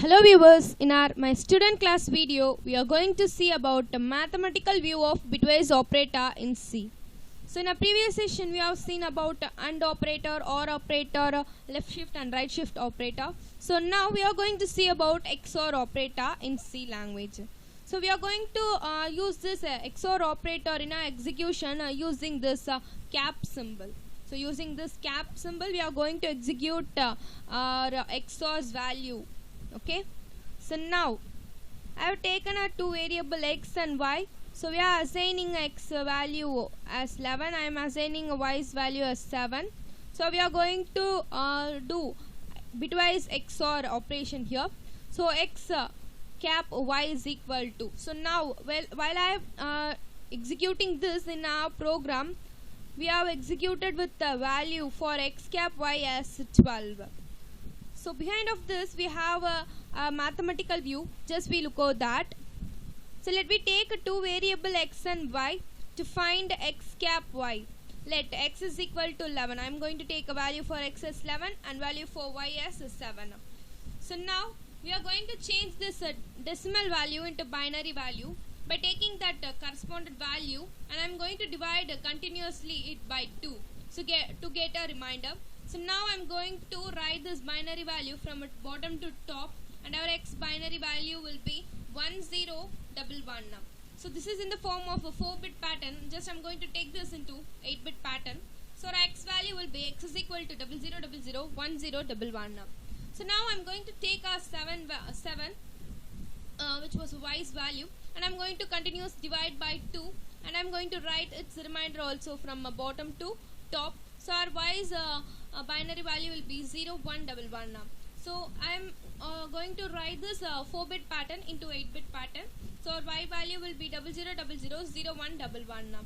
Hello viewers, in our my student class video we are going to see about the mathematical view of bitwise operator in C. So in a previous session we have seen about AND operator, OR operator, left shift and right shift operator. So now we are going to see about XOR operator in C language. So we are going to use this XOR operator in our execution using this cap symbol. So using this cap symbol we are going to execute our XOR's value. Okay, so now I have taken a two variable x and y. So we are assigning x value as 11. I am assigning y's value as 7. So we are going to do bitwise XOR operation here. So x cap y is equal to. So now while I am executing this in our program, we have executed with the value for x cap y as 12. So behind of this we have a mathematical view. Just we look at that. So let me take two variable x and y to find x cap y. Let x is equal to 11. I am going to take a value for x as 11 and value for y as 7. So now we are going to change this decimal value into binary value by taking that corresponding value, and I am going to divide continuously it by 2. So to get a reminder. So now I am going to write this binary value from bottom to top, and our x binary value will be 1011. So this is in the form of a 4-bit pattern. Just I am going to take this into 8-bit pattern. So our x value will be x is equal to 00001011. So now I am going to take our 7 which was y's value, and I am going to continuously divide by 2, and I am going to write its remainder also from bottom to top. So our y's binary value will be 0111. So I am going to write this 4-bit pattern into 8-bit pattern. So our y value will be 00000111.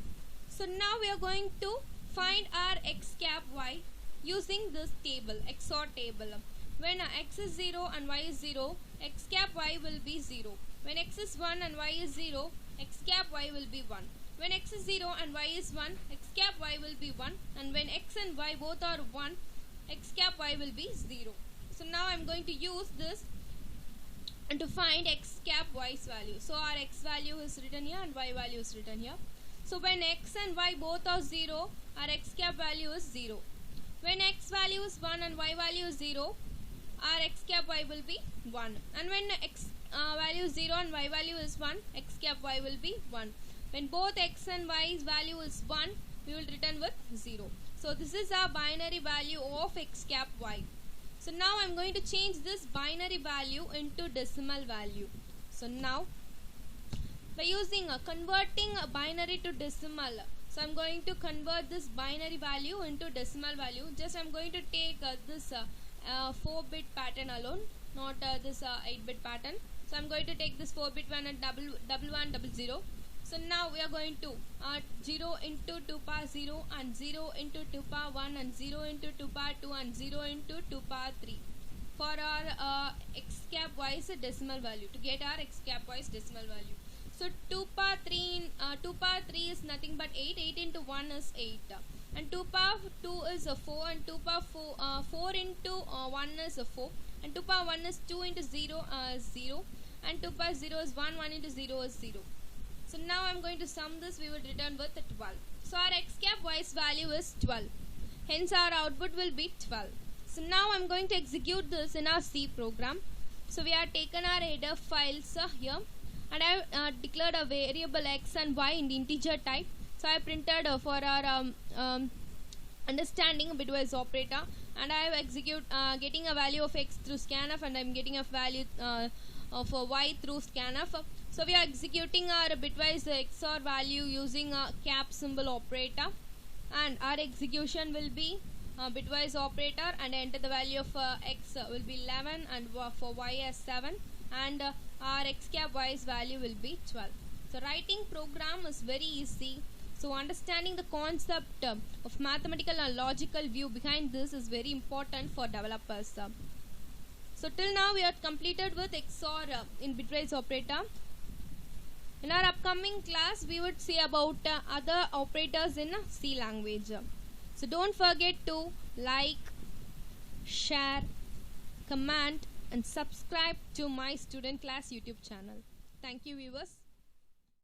So now we are going to find our x cap y using this table, XOR table. When x is 0 and y is 0, x cap y will be 0. When x is 1 and y is 0, x cap y will be 1. When x is 0 and y is 1, x cap y will be 1. And when x and y both are 1, x cap y will be 0. So now I am going to use this and to find x cap y's value. So our x value is written here and y value is written here. So when x and y both are 0, our x cap value is 0. When x value is 1 and y value is 0, our x cap y will be 1. And when x value is 0 and y value is 1, x cap y will be 1. When both x and y's value is 1, we will return with 0. So this is our binary value of x cap y. So now I am going to change this binary value into decimal value. So now by using converting a binary to decimal, so I am going to convert this binary value into decimal value. Just I am going to take this 4-bit pattern alone, not this 8-bit pattern. So I am going to take this 4-bit one and double 100. So now we are going to 0 into 2 power 0 and 0 into 2 power 1 and 0 into 2 power 2 and 0 into 2 power 3 for our x cap y's decimal value, to get our x cap y's decimal value. So 2 power 3 is nothing but 8. 8 into 1 is 8. And 2 power 2 is 4, and 2 power 4 into 1 is 4, and 2 power 1 is 2 into 0 is 0, and 2 power 0 is 1, 1 into 0 is 0. So now I am going to sum this, we will return with 12. So our x cap y's value is 12. Hence our output will be 12. So now I am going to execute this in our C program. So we have taken our header files here, and I have declared a variable x and y in the integer type. So I printed for our understanding bitwise operator, and I have execute getting a value of x through scanf, and I am getting a value of y through scanf. So we are executing our bitwise XOR value using a cap symbol operator, and our execution will be bitwise operator, and enter the value of x will be 11 and for y as 7, and our x cap y's value will be 12. So writing program is very easy. So understanding the concept of mathematical and logical view behind this is very important for developers. So till now we are completed with XOR in bitwise operator. In our upcoming class we would see about other operators in C language. So don't forget to like, share, comment and subscribe to my student class YouTube channel. Thank you viewers.